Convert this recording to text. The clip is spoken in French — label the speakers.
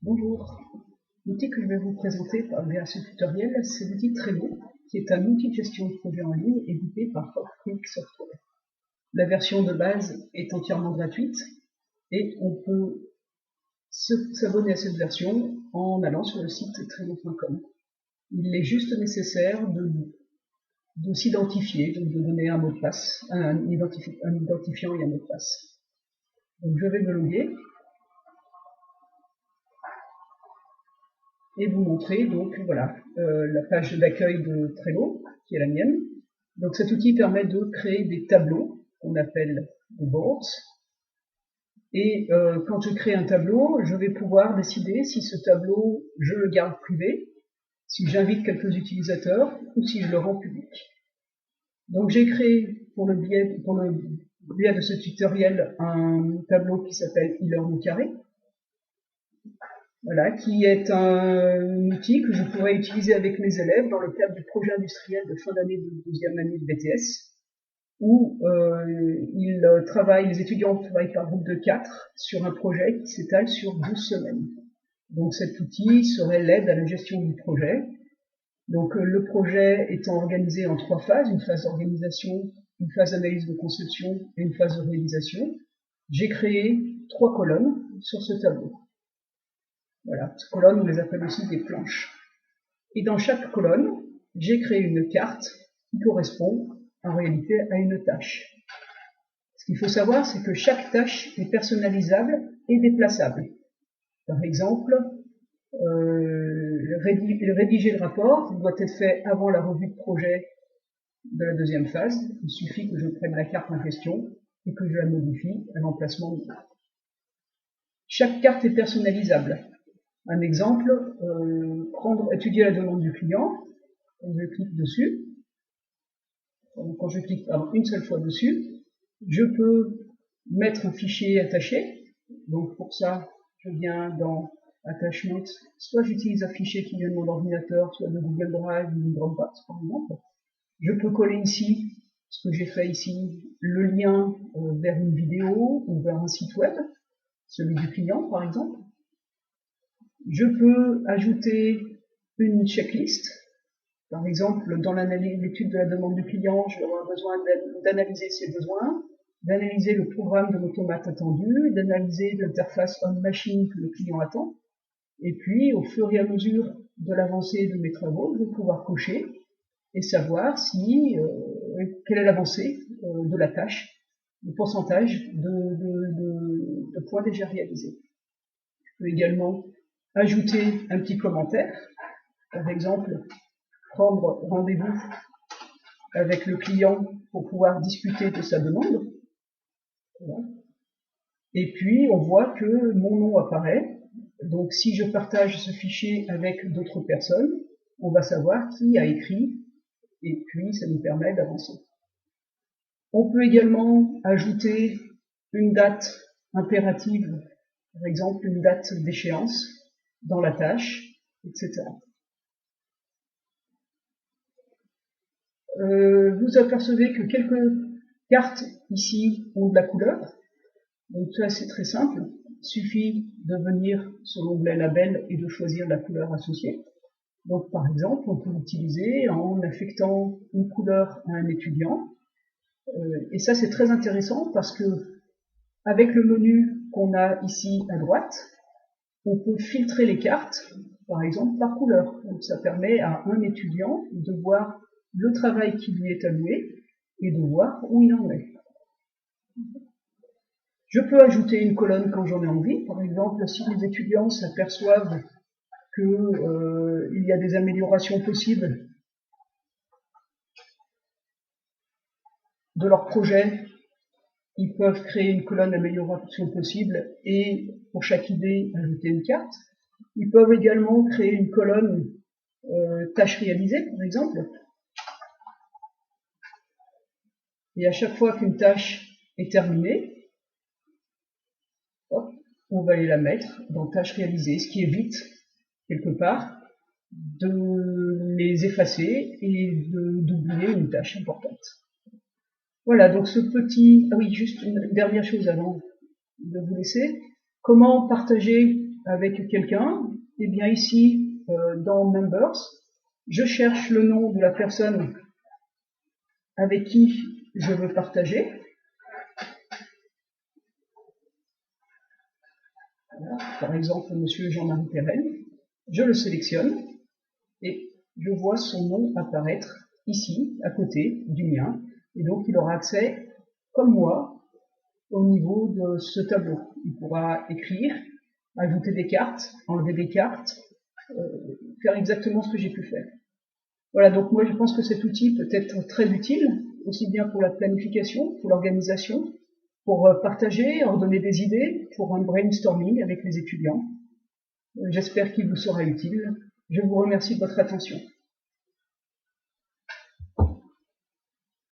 Speaker 1: Bonjour, l'outil que je vais vous présenter via ce tutoriel, c'est l'outil Trello, qui est un outil de gestion de projet en ligne édité par Hotquick Software. La version de base est entièrement gratuite et on peut s'abonner à cette version en allant sur le site trello.com. Il est juste nécessaire de s'identifier, donc de donner un mot de passe, un identifiant et un mot de passe. Donc je vais me loguer et vous montrer donc voilà la page d'accueil de Trello, qui est la mienne. Donc cet outil permet de créer des tableaux qu'on appelle des boards. Et quand je crée un tableau, je vais pouvoir décider si ce tableau, je le garde privé, si j'invite quelques utilisateurs ou si je le rends public. Donc j'ai créé pour le biais de ce tutoriel un tableau qui s'appelle e-learning carré. Voilà, qui est un outil que je pourrais utiliser avec mes élèves dans le cadre du projet industriel de fin d'année de deuxième année de BTS, où les étudiants travaillent par groupe de 4 sur un projet qui s'étale sur 12 semaines. Donc cet outil serait l'aide à la gestion du projet. Donc le projet étant organisé en 3 phases, une phase d'organisation, une phase d'analyse de conception et une phase de réalisation. J'ai créé 3 colonnes sur ce tableau. Voilà, ces colonnes, on les appelle aussi des planches. Et dans chaque colonne, j'ai créé une carte qui correspond en réalité à une tâche. Ce qu'il faut savoir, c'est que chaque tâche est personnalisable et déplaçable. Par exemple, rédiger le rapport doit être fait avant la revue de projet de la deuxième phase. Il suffit que je prenne la carte en question et que je la modifie à l'emplacement. Chaque carte est personnalisable. Un exemple, étudier la demande du client. Je clique dessus. Quand je clique une seule fois dessus, je peux mettre un fichier attaché. Donc pour ça, je viens dans Attachment. Soit j'utilise un fichier qui vient de mon ordinateur, soit de Google Drive ou de Dropbox par exemple. Je peux coller ici, ce que j'ai fait ici, le lien vers une vidéo ou vers un site web, celui du client par exemple. Je peux ajouter une checklist. Par exemple, dans l'étude de la demande du client, je vais avoir besoin d'analyser ses besoins, d'analyser le programme de l'automate attendu, d'analyser l'interface on-machine que le client attend. Et puis, au fur et à mesure de l'avancée de mes travaux, je vais pouvoir cocher et savoir quelle est l'avancée de la tâche, le pourcentage de points déjà réalisés. Je peux également ajouter un petit commentaire. Par exemple, prendre rendez-vous avec le client pour pouvoir discuter de sa demande. Voilà. Et puis, on voit que mon nom apparaît. Donc, si je partage ce fichier avec d'autres personnes, on va savoir qui a écrit, et puis ça nous permet d'avancer. On peut également ajouter une date impérative, par exemple une date d'échéance dans la tâche, etc. Vous apercevez que quelques cartes ici ont de la couleur. Donc ça c'est très simple. Il suffit de venir sur l'onglet label et de choisir la couleur associée. Donc par exemple, on peut l'utiliser en affectant une couleur à un étudiant. Et ça c'est très intéressant parce que avec le menu qu'on a ici à droite, on peut filtrer les cartes, par exemple par couleur. Donc ça permet à un étudiant de voir le travail qui lui est alloué et de voir où il en est. Je peux ajouter une colonne quand j'en ai envie. Par exemple, si les étudiants s'aperçoivent qu'il y a des améliorations possibles de leur projet, ils peuvent créer une colonne d'amélioration possible et pour chaque idée ajouter une carte. Ils peuvent également créer une colonne tâche réalisée, par exemple. Et à chaque fois qu'une tâche est terminée, hop, on va aller la mettre dans tâche réalisée, ce qui évite, quelque part, de les effacer et d'oublier une tâche importante. Voilà, donc ce petit... Ah oui, juste une dernière chose avant de vous laisser. Comment partager avec quelqu'un, et bien ici, dans Members, je cherche le nom de la personne avec qui je veux partager. Voilà, par exemple, monsieur Jean-Marie Perel. Je le sélectionne et je vois son nom apparaître ici, à côté du mien. Et donc, il aura accès, comme moi, au niveau de ce tableau. Il pourra écrire, ajouter des cartes, enlever des cartes, faire exactement ce que j'ai pu faire. Voilà, donc moi je pense que cet outil peut être très utile, aussi bien pour la planification, pour l'organisation, pour partager, en donner des idées, pour un brainstorming avec les étudiants. J'espère qu'il vous sera utile. Je vous remercie de votre attention.